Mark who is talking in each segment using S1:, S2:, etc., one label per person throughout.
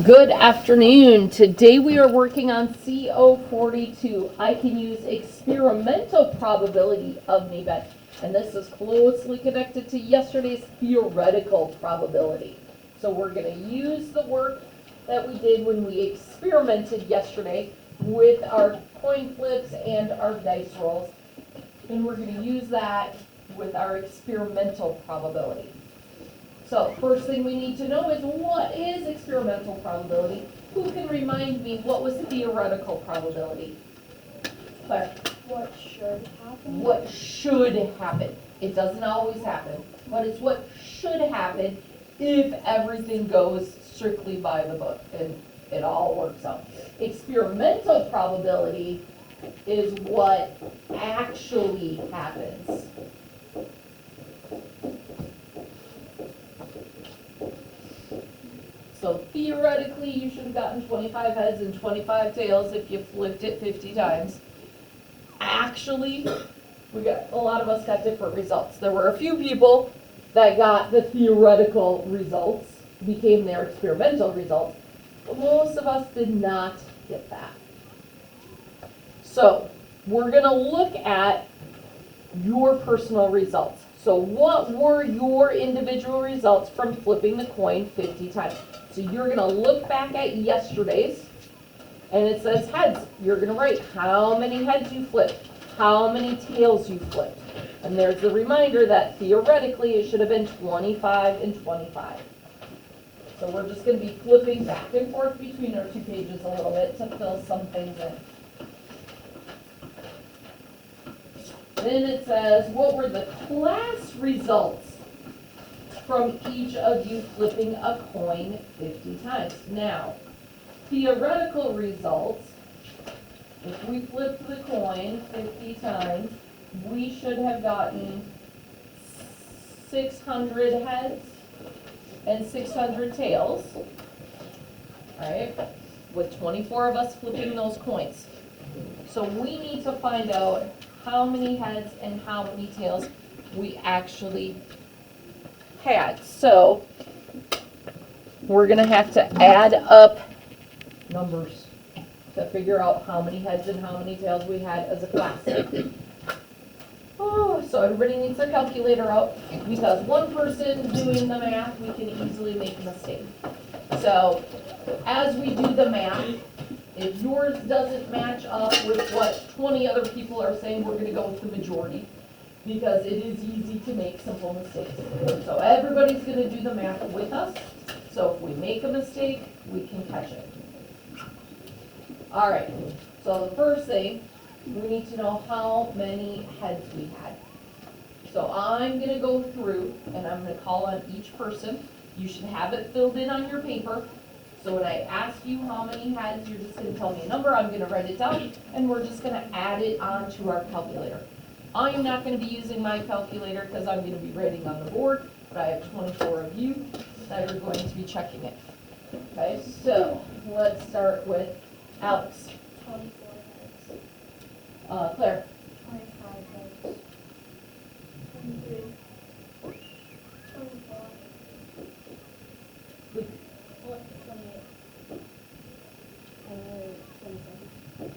S1: Good afternoon. Today we are working on CO42. I can use experimental probability of an event, and this is closely connected to yesterday's theoretical probability. So we're going to use the work that we did when we experimented yesterday with our coin flips and our dice rolls, and we're going to use that with our experimental probability. So first thing we need to know is, what is experimental probability? Who can remind me what was theoretical probability? Claire?
S2: What should happen?
S1: What should happen. It doesn't always happen, but it's what should happen if everything goes strictly by the book and it all works out. Experimental probability is what actually happens. So theoretically, you should have gotten 25 heads and 25 tails if you flipped it 50 times. Actually, a lot of us got different results. There were a few people that got the theoretical results, became their experimental results, but most of us did not get that. So we're going to look at your personal results. So what were your individual results from flipping the coin 50 times? So you're going to look back at yesterday's, and it says heads. You're going to write how many heads you flipped, how many tails you flipped. And there's the reminder that theoretically it should have been 25 and 25. So we're just going to be flipping back and forth between our two pages a little bit to fill some things in. Then it says, what were the class results from each of you flipping a coin 50 times? Now, theoretical results, if we flipped the coin 50 times, we should have gotten 600 heads and 600 tails, right? With 24 of us flipping those coins. So we need to find out how many heads and how many tails we actually had. So we're going to have to add up numbers to figure out how many heads and how many tails we had as a class. Oh, so everybody needs their calculator out, because one person doing the math, we can easily make a mistake. So as we do the math, if yours doesn't match up with what 20 other people are saying, we're going to go with the majority, because it is easy to make simple mistakes. So everybody's going to do the math with us. So if we make a mistake, we can catch it. All right, so the first thing, we need to know how many heads we had. So I'm going to go through, and I'm going to call on each person. You should have it filled in on your paper. So when I ask you how many heads, you're just going to tell me a number. I'm going to write it down, and we're just going to add it onto our calculator. I'm not going to be using my calculator because I'm going to be writing on the board, but I have 24 of you that are going to be checking it. Okay, so let's start with Alex.
S2: 24 heads.
S1: Claire.
S2: 25 heads. 23. 24.
S1: Luke.
S2: 28. 27.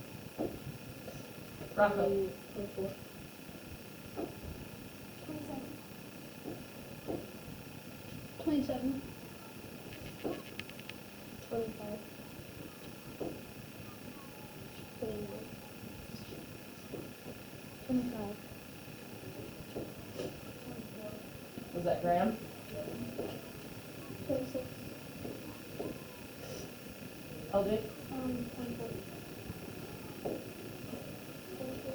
S1: Rocco.
S2: 24. 27. 25. 29. 25. 24.
S1: Was that Graham?
S2: 26.
S1: LJ?
S2: 24. 24.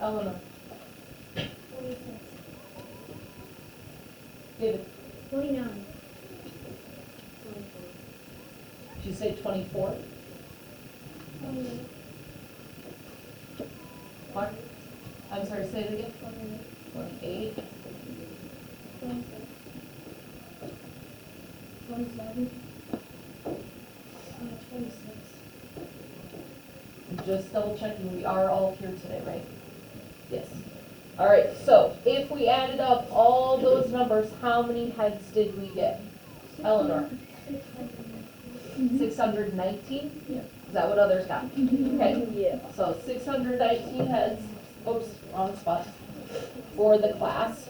S1: Eleanor?
S2: 46.
S1: David?
S2: 49. 24.
S1: Did you say 24?
S2: 28.
S1: Mark? I'm sorry, say it again.
S2: 28.
S1: 28.
S2: 26. 27. 26.
S1: Just double checking, we are all here today, right? Yes. All right, so if we added up all those numbers, how many heads did we get? Eleanor?
S2: 619.
S1: 619?
S2: Yeah.
S1: Is that what others got? Okay,
S2: Yeah.
S1: so 619 heads, oops, wrong spot, for the class.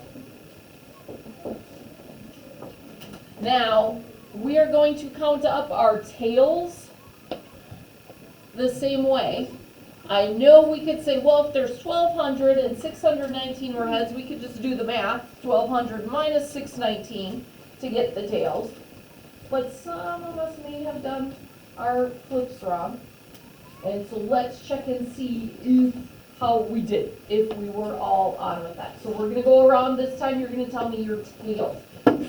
S1: Now, we are going to count up our tails the same way. I know we could say, well, if there's 1,200 and 619 were heads, we could just do the math, 1,200 minus 619 to get the tails. But some of us may have done our flips wrong. And so let's check and see how we did, if we were all on with that. So we're gonna go around this time, you're gonna tell me your tails.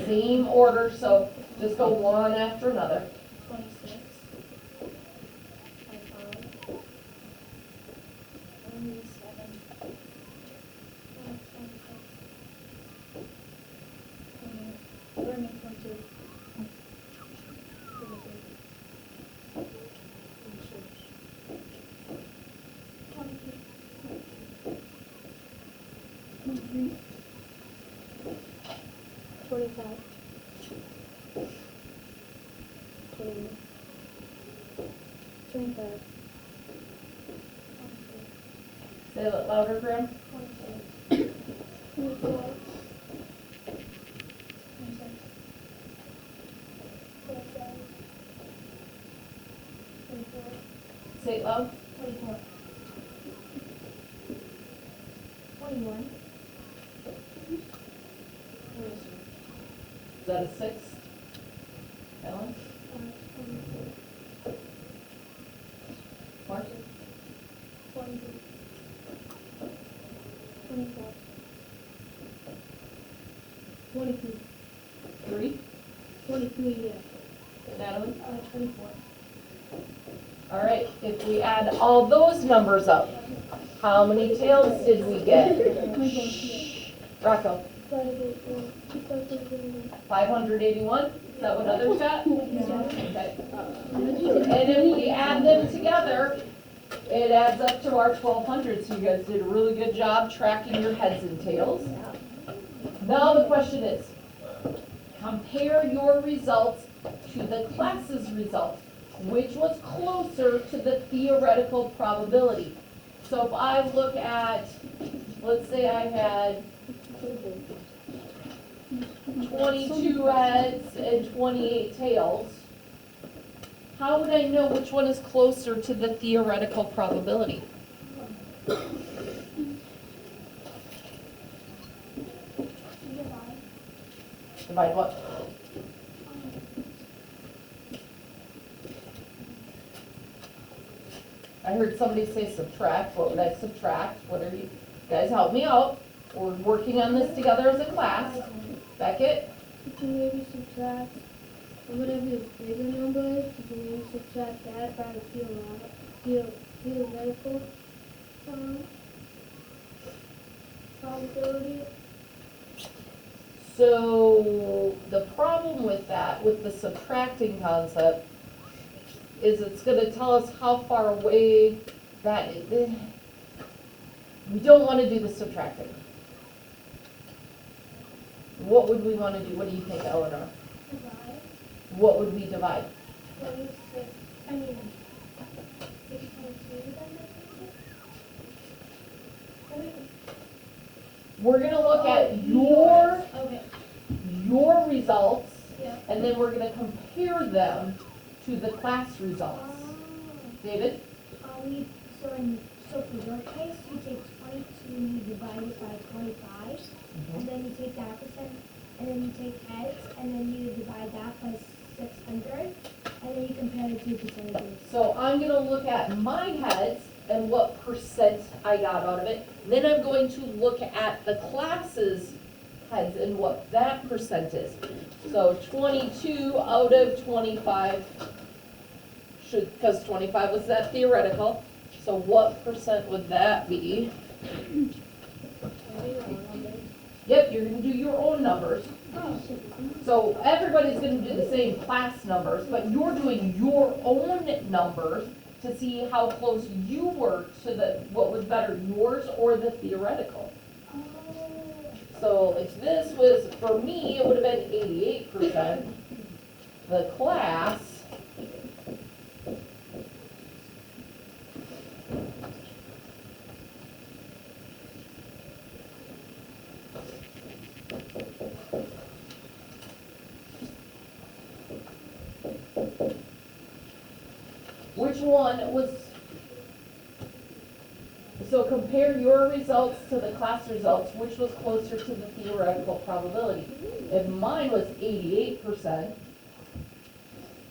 S1: Same order, so just go one after another.
S2: 26. 27. 22. 25. 28. 25.
S1: Say it louder, Graham.
S2: 26. 24. 26. 27. 24.
S1: Say it loud.
S2: 24. 21.
S1: Is that a 6? Ellen?
S2: 24.
S1: Mark?
S2: 22. 24. 22.
S1: 3?
S2: 23, yeah.
S1: Natalie?
S2: 24.
S1: All right, if we add all those numbers up, how many tails did we get? Rocco? 581? Is that what others got? Okay. And if we add them together, it adds up to our 1,200. So you guys did a really good job tracking your heads and tails. Now the question is, compare your results to the class's results. Which was closer to the theoretical probability? So if I look at, let's say I had 22 heads and 28 tails, how would I know which one is closer to the theoretical probability? Divide what? I heard somebody say subtract. What would I subtract? What are you guys help me out? We're working on this together as a class. Beckett?
S2: You can maybe subtract, or whatever the bigger number is, you can maybe subtract that by the theoretical probability.
S1: So the problem with that, with the subtracting concept, is it's going to tell us how far away that is. We don't want to do the subtracting. What would we want to do? What do you think, Eleanor?
S2: Divide.
S1: What would we divide?
S2: 26, 622 then?
S1: We're going to look at your results,
S2: Yeah.
S1: and then we're going to compare them to the class results. David?
S2: So for your case, you take 22 and you divide it by 25, and then you take that percent, and then you take heads, and then you divide that by 600, and then you compare the two percentages.
S1: So I'm going to look at my heads and what percent I got out of it. Then I'm going to look at the class's heads and what that percent is. So 22 out of 25 should, because 25 was that theoretical. So what percent would that be? Yep, you're going to do your own numbers. So everybody's going to do the same class numbers, but you're doing your own numbers to see how close you were to the, what was better, yours or the theoretical. So if this was, for me, it would have been 88%. the class which one was, so compare your results to the class results, which was closer to the theoretical probability? If mine was 88%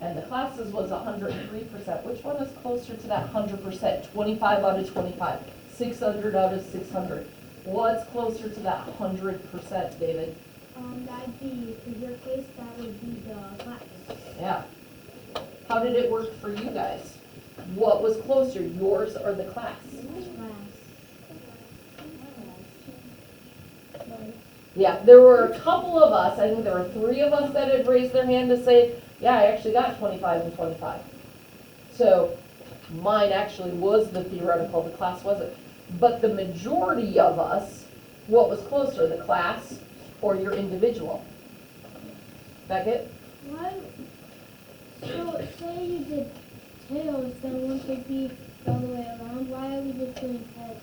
S1: and the classes was 103%, which one is closer to that 100%? 25 out of 25, 600 out of 600. What's closer to that 100%, David?
S2: That'd be, for your case, that would be the class.
S1: Yeah. How did it work for you guys? What was closer, yours or the class? Yeah, there were a couple of us, I think there were 3 of us that had raised their hand to say, yeah, I actually got 25 and 25. So mine actually was the theoretical, the class wasn't. But the majority of us, what was closer, the class or your individual? Beckett?
S3: Why? So say you did tails, then wouldn't it be the other way around? Why are we just doing heads?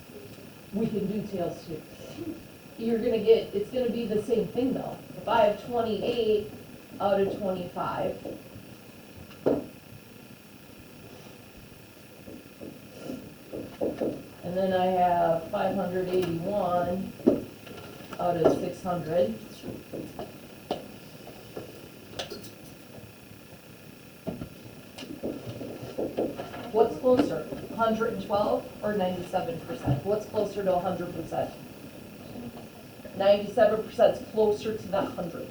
S1: We can do tails too. You're gonna get, it's gonna be the same thing though. If I have 28 out of 25, and then I have 581 out of 600. What's closer, 112 or 97%? What's closer to 100%? 97% is closer to that 100,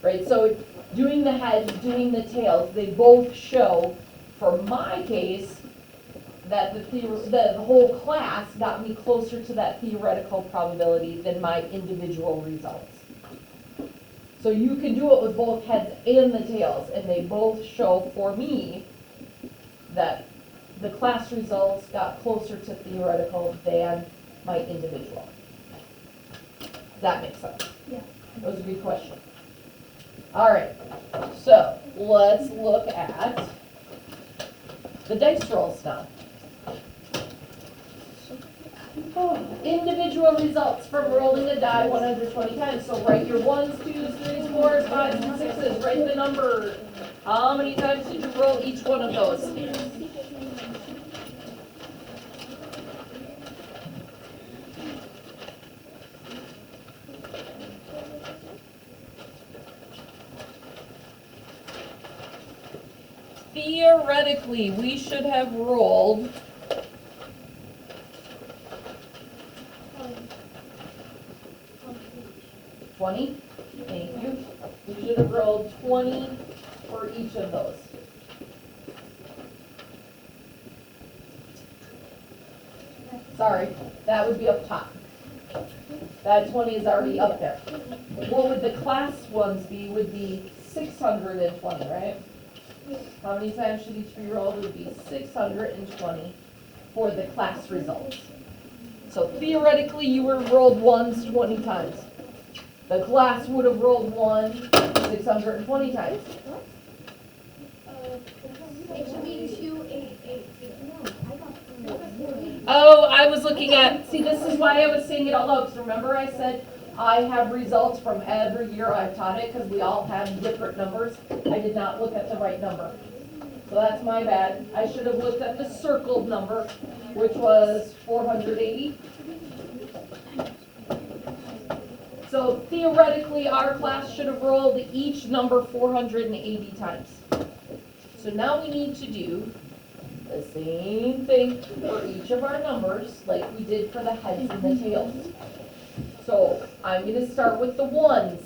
S1: right? So doing the heads, doing the tails, they both show, for my case, that the whole class got me closer to that theoretical probability than my individual results. So you can do it with both heads and the tails, and they both show for me that the class results got closer to theoretical than my individual. That makes sense?
S2: Yeah.
S1: That was a good question. All right, so let's look at the dice rolls now. Individual results from rolling a die 120 times. So write your 1s, 2s, 3s, 4s, 5s, and 6s. Write the number. How many times did you roll each one of those? Theoretically, we should have rolled 20. Thank you. We should have rolled 20 for each of those. Sorry, that would be up top. That 20 is already up there. What would the class ones be? Would be 620, right? How many times should each be rolled? It would be 620 for the class results. So theoretically, you were rolled 1s 20 times. The class would have rolled 1 620 times.
S2: It should be 288.
S1: Oh, I was looking at, see, this is why I was saying it out loud. Because remember I said I have results from every year I've taught it because we all have different numbers. I did not look at the right number. So that's my bad. I should have looked at the circled number, which was 480. So theoretically, our class should have rolled each number 480 times. So now we need to do the same thing for each of our numbers like we did for the heads and the tails. So I'm going to start with the 1s.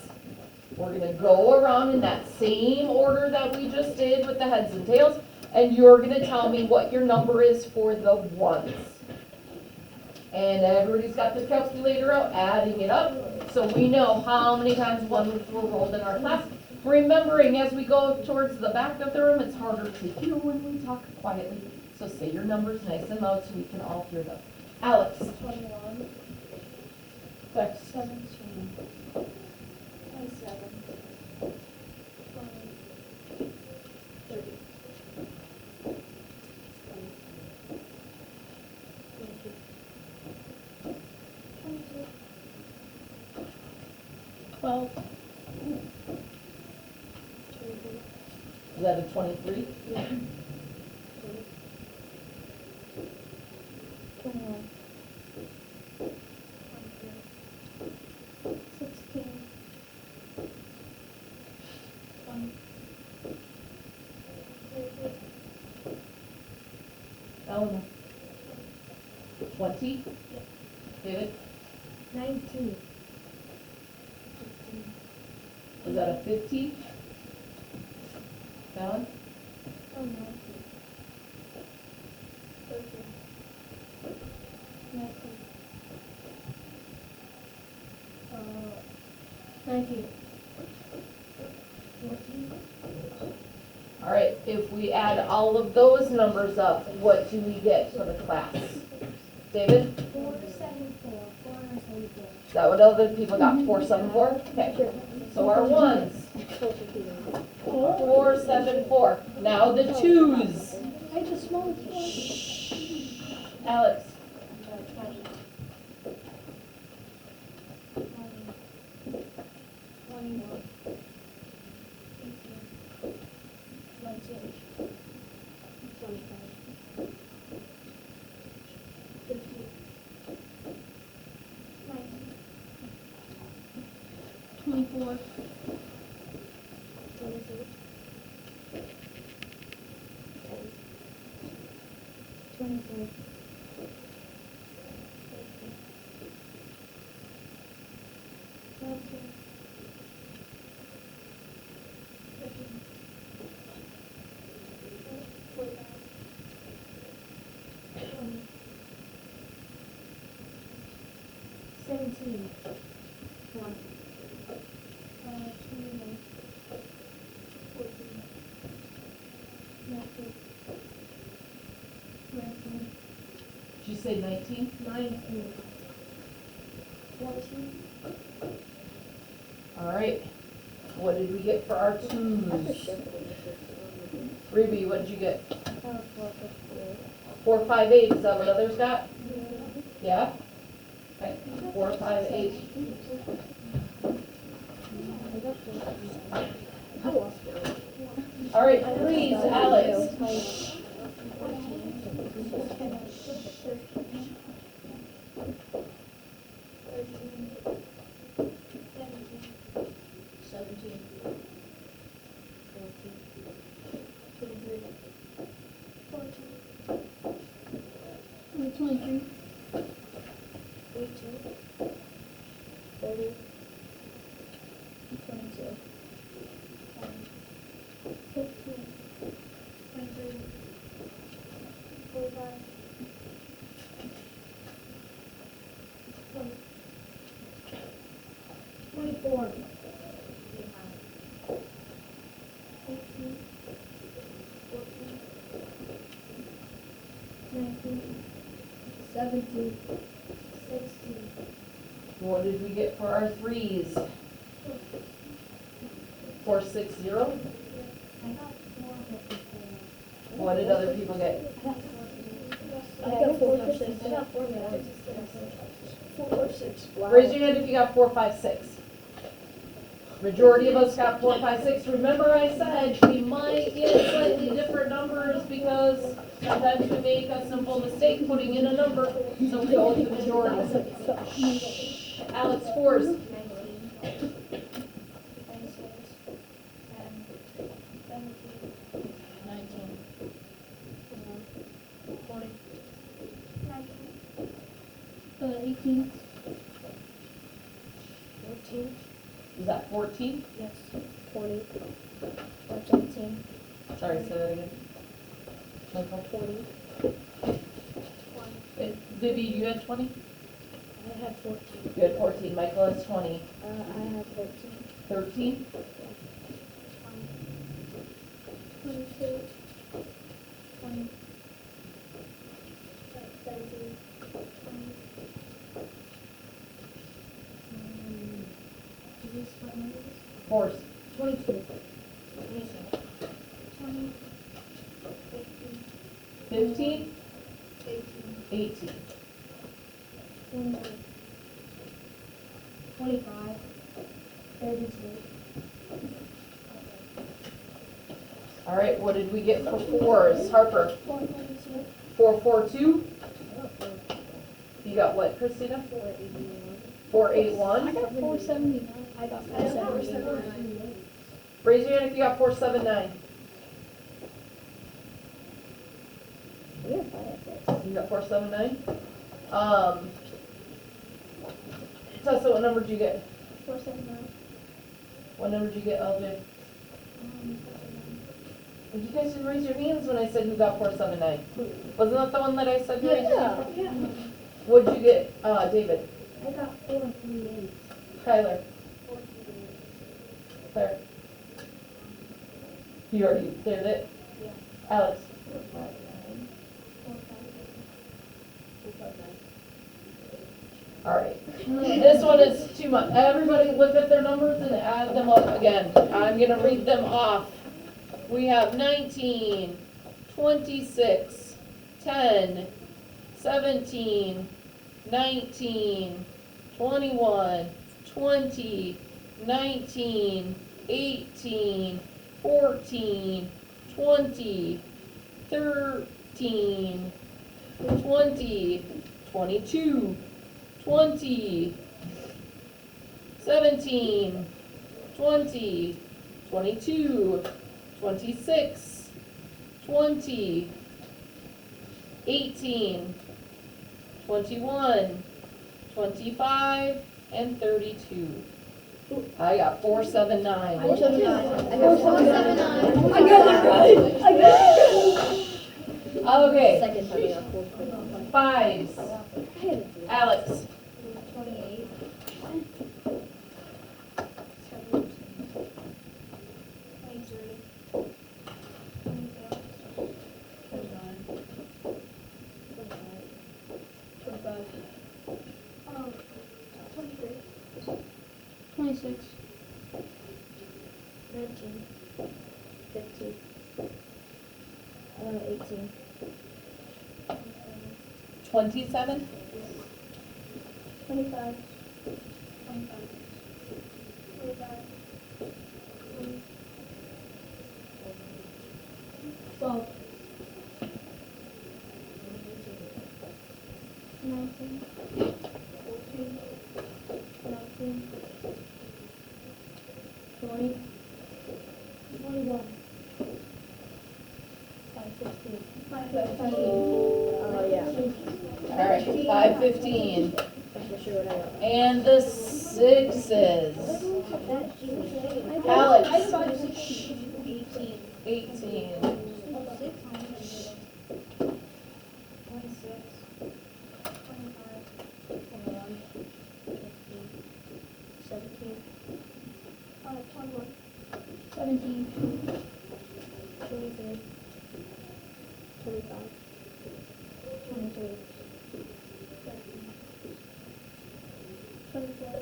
S1: We're going to go around in that same order that we just did with the heads and tails, and you're going to tell me what your number is for the 1s. And everybody's got their calculator out, adding it up, so we know how many times 1s were rolled in our class. Remembering as we go towards the back of the room, it's harder to hear when we talk quietly. So say your numbers nice and loud so we can all hear them. Alex.
S3: 21.
S1: Bex.
S3: 17. 27. 20. 12.
S1: Is that a 23?
S3: 21. 16. 20.
S1: Eleanor? 20? David?
S2: 19.
S1: Is that a 15? Alan?
S3: Oh no. 13. 19. 19.
S2: 14.
S1: All right, if we add all of those numbers up, what do we get for the class? David?
S2: 474. 474.
S1: Is that what other people got? 474? Okay. So our ones. 474. Now the twos.
S3: I just small.
S1: Alex?
S2: 21. 18. 25. 15. 19.
S3: 24.
S2: 26. 23. 19. 17. 1. 21. 14. 19. 19.
S1: Did you say 19?
S2: 19. 14.
S1: All right. What did we get for our twos? Ruby, what did you get? 458. Is that what others got? Yeah? Okay. 458. All right, threes, Alex.
S2: 17. 23. 14.
S3: 23.
S2: 18. 30. 22. 15. 23. 45. 20. 24. 18. 14. 19. 17. 16.
S1: What did we get for our threes? 460.
S2: I got 454.
S1: What did other people get?
S2: I got 456. I got 456.
S1: Raise your hand if you got 456. Majority of us got 456. Remember I said we might get slightly different numbers because sometimes we make a simple mistake putting in a number, so we go with the majority. Alex, fours.
S2: 19. 26. 10. 17. 19. 20. 19.
S3: 18.
S2: 14.
S1: Is that 14?
S2: Yes. 20. 17.
S1: Sorry, say that again. Michael?
S2: 20. 20.
S1: Vivi, you had 20?
S2: I had 14.
S1: You had 14. Michael has 20.
S2: I had 13.
S1: 13?
S2: 22. 20. 17. 20. Is this what numbers?
S1: Fours.
S2: 22. 27. 20. 18.
S1: 15?
S2: 18.
S1: 18.
S2: 21. 25. 32.
S1: All right, what did we get for fours? Harper,
S2: 422.
S1: 442? You got what, Christina? 481?
S3: I got 479.
S2: I got 479.
S1: Raise your hand if you got 479. You got 479? Tessa, what number did you get?
S2: 479.
S1: What number did you get, LJ? You guys didn't raise your hands when I said who got 479. Wasn't that the one that I said?
S3: Yeah.
S2: Yeah.
S1: What'd you get, David?
S2: I got 438.
S1: Tyler? Claire? You already cleared it?
S2: Yeah.
S1: Alex?
S2: 459.
S1: All right. This one is too much. Everybody look at their numbers and add them up again. I'm gonna read them off. We have 19, 26, 10, 17, 19, 21, 20, 19, 18, 14, 20, 13, 20, 22, 20, 17, 20, 22, 26, 20, 18, 21, 25, and 32. I got 479.
S3: 479.
S2: I got 479.
S3: I got it right. I got it.
S1: Okay,
S3: Second time I got 4.
S1: fives. Alex.
S2: 28. 23.
S3: 25.
S2: 23.
S3: 26.
S2: 19. 15. 18.
S1: 27.
S2: 25. 25. 25. 12. 19. 14. 19. 20. 21. 515. 515.
S3: Oh, yeah.
S1: All right, 515.
S3: That's for sure what I got.
S1: And the sixes. Alex. 18.
S3: 17.
S2: 23. 25. 23. 24.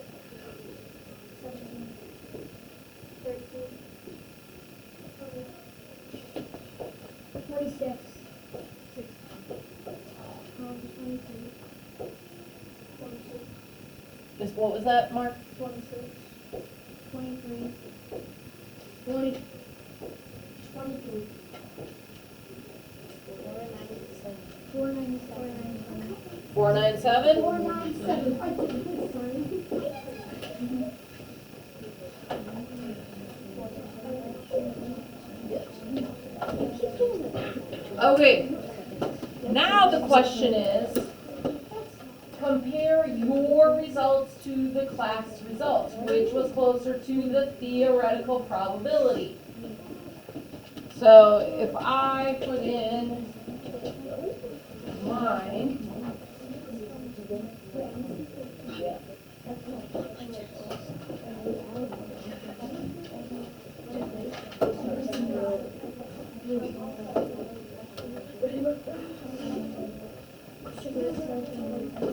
S2: 17. 13. 46. 23. 46.
S1: Is what was that, Mark?
S2: 26. 23. 20. 23. 497.
S1: 497.
S2: 497. I did it, sorry.
S1: Okay. Now the question is, compare your results to the class results. Which was closer to the theoretical probability? So if I put in mine,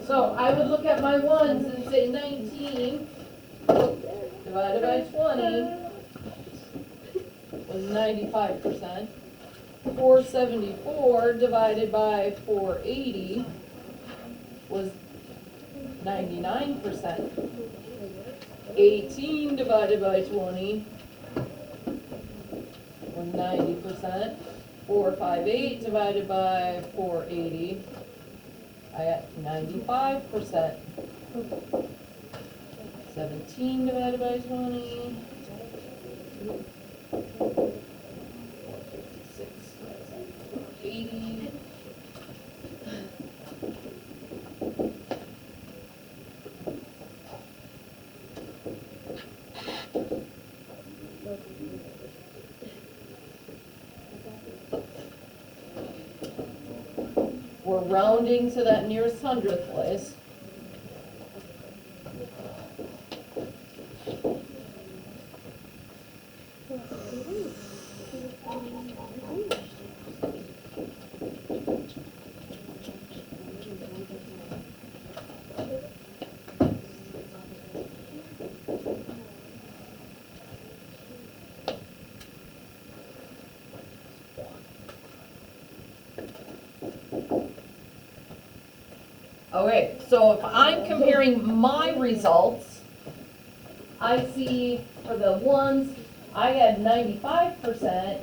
S1: so I would look at my ones and say 19 divided by 20 was 95%. 474 divided by 480 was 99%. 18 divided by 20, or 90%. 458 divided by 480, I got 95%. 17 divided by 20. 6 80. We're rounding to that nearest hundredth place. Okay, so if I'm comparing my results, I see for the ones, I had 95%,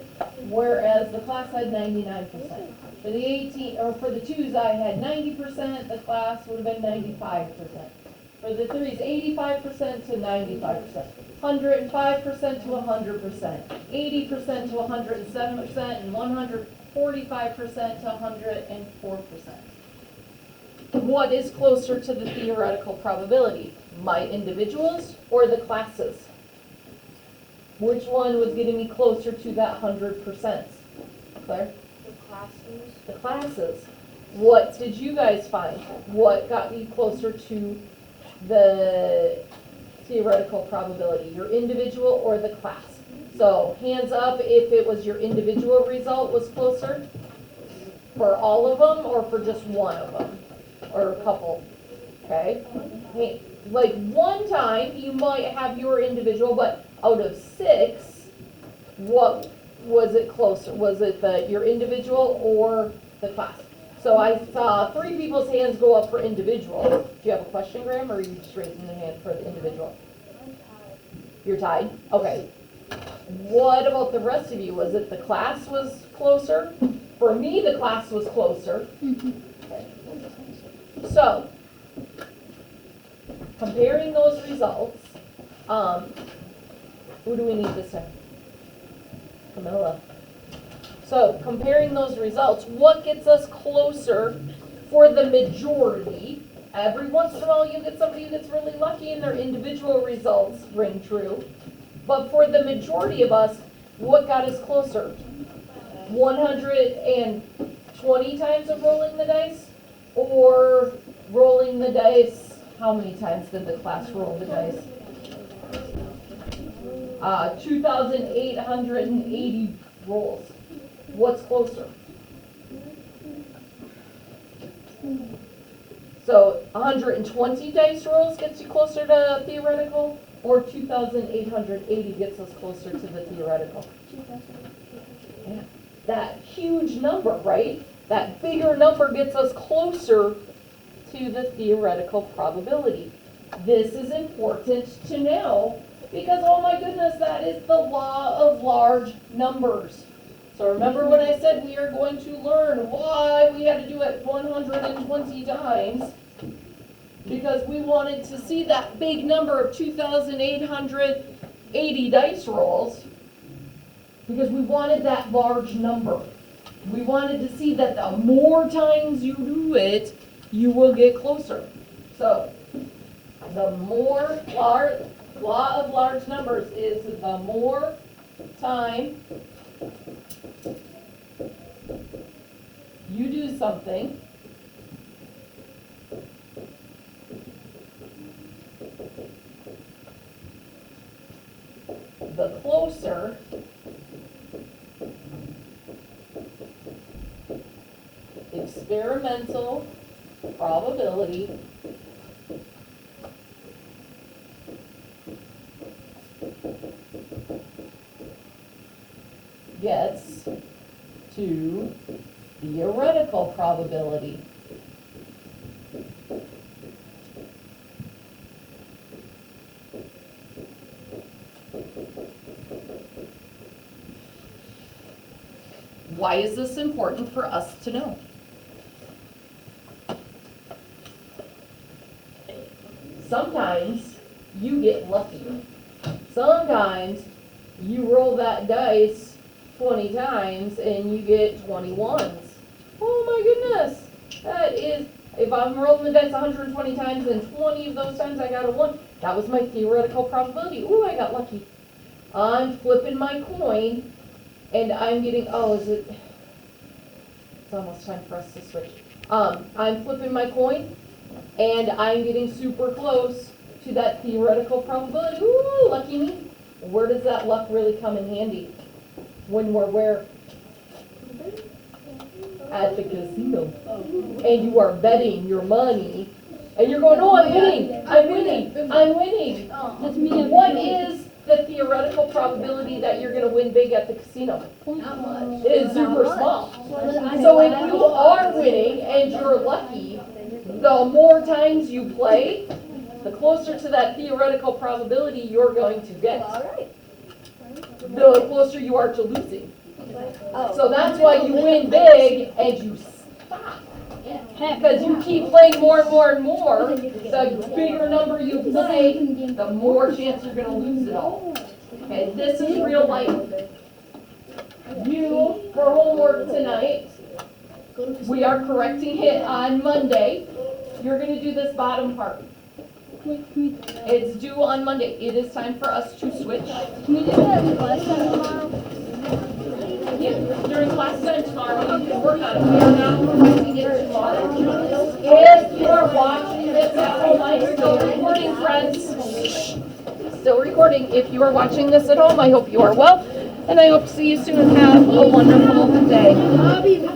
S1: whereas the class had 99%. For the 18, or for the twos, I had 90%, the class would have been 95%. For the threes, 85% to 95%, 105% to 100%, 80% to 107%, and 145% to 104%. What is closer to the theoretical probability? My individuals or the classes? Which one was getting me closer to that 100%? Claire?
S2: The classes.
S1: The classes. What did you guys find? What got you closer to the theoretical probability? Your individual or the class? So hands up if it was your individual result was closer for all of them or for just one of them or a couple. Okay? Hey, like one time you might have your individual, but out of 6, what was it closer? Was it your individual or the class? So I saw 3 people's hands go up for individual. Do you have a question, Graham, or are you just raising the hand for the individual?
S2: I'm tied.
S1: You're tied? Okay. What about the rest of you? Was it the class was closer? For me, the class was closer. Okay. So, comparing those results, who do we need this time? Camilla. So, comparing those results, what gets us closer for the majority? Every once in a while you get somebody who gets really lucky and their individual results ring true. But for the majority of us, what got us closer? 120 times of rolling the dice? Or rolling the dice, how many times did the class roll the dice? 2,880 rolls. What's closer? So 120 dice rolls gets you closer to theoretical, or 2,880 gets us closer to the theoretical? Yeah. That huge number, right? That bigger number gets us closer to the theoretical probability. This is important to know because, oh my goodness, that is the law of large numbers. So remember when I said we are going to learn why we had to do it 120 times? Because we wanted to see that big number of 2,880 dice rolls. Because we wanted that large number. We wanted to see that the more times you do it, you will get closer. So, the more law of large numbers is the more time you do something, the closer experimental probability gets to theoretical probability. Why is this important for us to know? Sometimes you get lucky. Sometimes you roll that dice 20 times and you get 21s. Oh my goodness. That is, if I'm rolling the dice 120 times and 20 of those times I got a 1, that was my theoretical probability. Ooh, I got lucky. I'm flipping my coin and I'm getting, it's almost time for us to switch. I'm flipping my coin and I'm getting super close to that theoretical probability. Ooh, lucky me. Where does that luck really come in handy? When we're where? At the casino. And you are betting your money. And you're going, oh, I'm winning, I'm winning, I'm winning.
S3: That's me.
S1: What is the theoretical probability that you're going to win big at the casino? It is super small. So if you are winning and you're lucky, the more times you play, the closer to that theoretical probability you're going to get. The closer you are to losing. So that's why you win big and you stop. Because you keep playing more and more and more. The bigger number you play, the more chance you're going to lose it all. Okay, this is real life. You, for homework tonight, we are correcting it on Monday. You're going to do this bottom part. It's due on Monday. It is time for us to switch.
S3: Can we do that in class tomorrow?
S1: Yeah, during class time tomorrow, you can work on it. We are not correcting it tomorrow. If you are watching this at home, I'm still recording, friends. Still recording. If you are watching this at home, I hope you are well, and I hope to see you soon. Have a wonderful day.